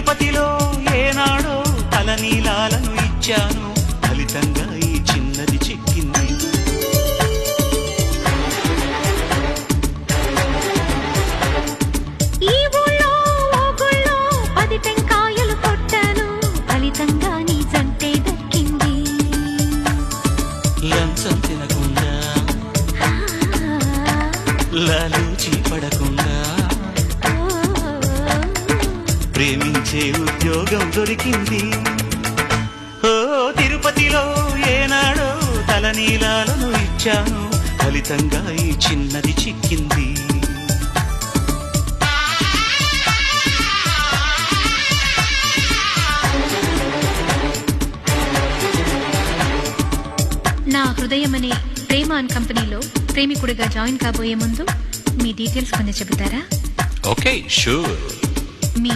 తిరుపతిలో ఏనాడో తలనీలాలను ఇచ్చాను, ఫలితంగా ఈ చిన్నది చిక్కింది. ఈ ఊళ్ళో ఓ గుళ్ళో 10 టెంకాయలు కొట్టాను, ఫలితంగా నీ జంటే దక్కింది. లంచం తినకుండా, లాలూచి పడకుండా, ప్రేమించే ఉద్యోగం దొరికింది. ఓ తిరుపతిలో ఏనాడో తలనీలాలను ఇచ్చాను, ఫలితంగా ఈ చిన్నది చిక్కింది. నా హృదయం అనే ప్రేమ అండ్ కంపెనీలో ప్రేమికుడిగా జాయిన్ కాబోయే ముందు మీ డీటెయిల్స్ కొన్ని చెబుతారా? Okay, sure. మీ